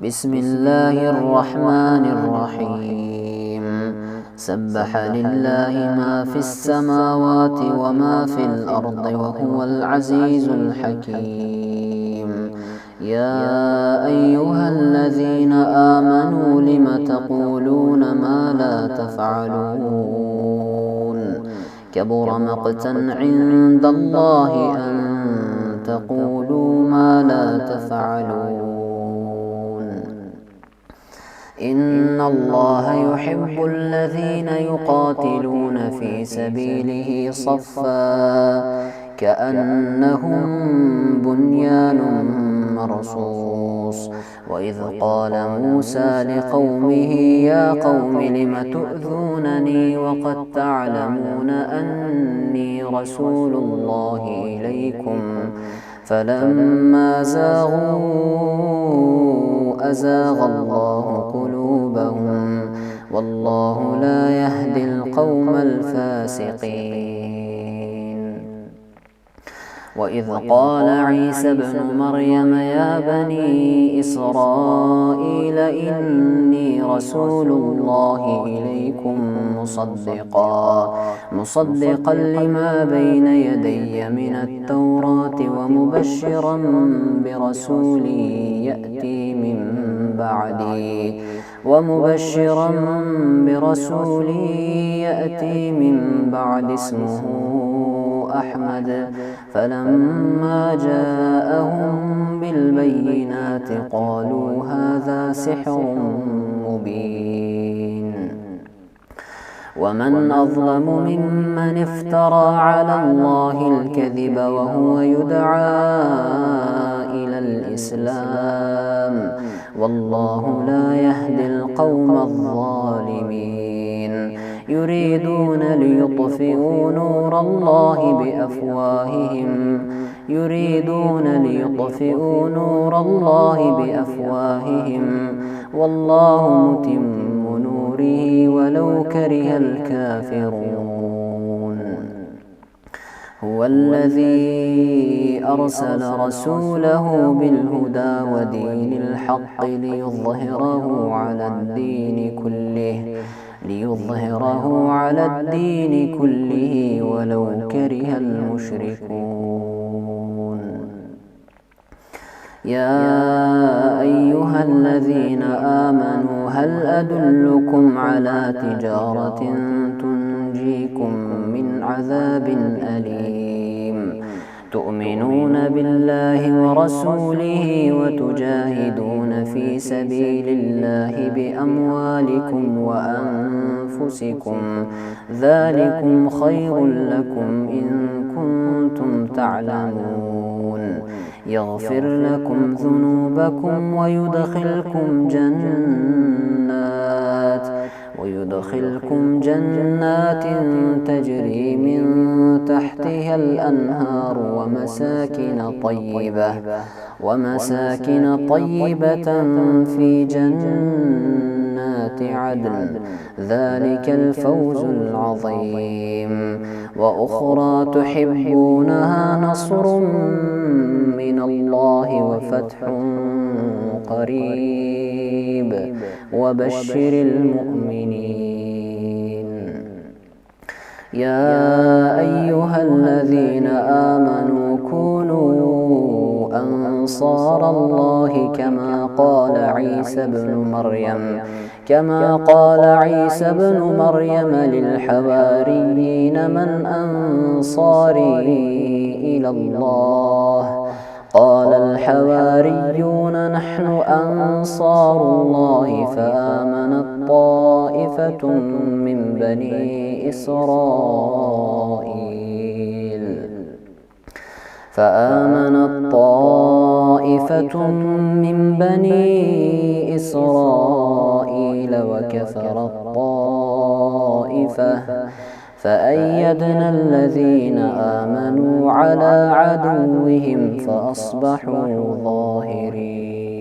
بسم الله الرحمن الرحيم. سبح لله ما في السماوات وما في الأرض وهو العزيز الحكيم. يا أيها الذين آمنوا لم تقولون ما لا تفعلون؟ كبر مقتا عند الله أن تقولوا ما لا تفعلون. إن الله يحب الذين يقاتلون في سبيله صفا كأنهم بنيان مرصوص. وإذ قال موسى لقومه يا قوم لم تؤذونني وقد تعلمون أني رسول الله إليكم فلما زاغوا أزاغ الله قلوبهم والله لا يهدي القوم الفاسقين. وإذ قال عيسى ابن مريم يا بني إسرائيل إني رسول الله إليكم مصدقا لما بين يدي من التوراة ومبشرا برسول يأتي من بعد اسمه أحمد. فلما جاءهم بالبينات قالوا هذا سحر مبين. ومن أظلم ممن افترى على الله الكذب وهو يدعى إلى الإسلام والله لا يهدي القوم الظالمين. يريدون ليطفئوا نور الله بأفواههم والله متم نوره ولو كره الكافرون. هو الذي أرسل رسوله بالهدى ودين الحق ليظهره على الدين كله ولو كره المشركون. يا أيها الذين آمنوا هل أدلكم على تجارة تنجيكم من عذاب أليم؟ تؤمنون بالله ورسوله وتجاهدون في سبيل الله بأموالكم وأنفسكم ذلكم خير لكم إن كنتم تعلمون. يغفر لكم ذنوبكم ويدخلكم جنات تجري من تحتها الأنهار ومساكن طيبة في جنات عدن ذلك الفوز العظيم. وأخرى تحبونها نصر من الله وفتح قريب وبشر المؤمنين. يا أيها الذين آمنوا كونوا أنصار الله كما قال عيسى بن مريم للحواريين من أنصاري إلى الله؟ قال الحواريون نحن أنصار الله فآمنت طائفة من بني إسرائيل وكفرت طائفة فأيدنا الذين آمنوا على عدوهم فأصبحوا ظاهرين.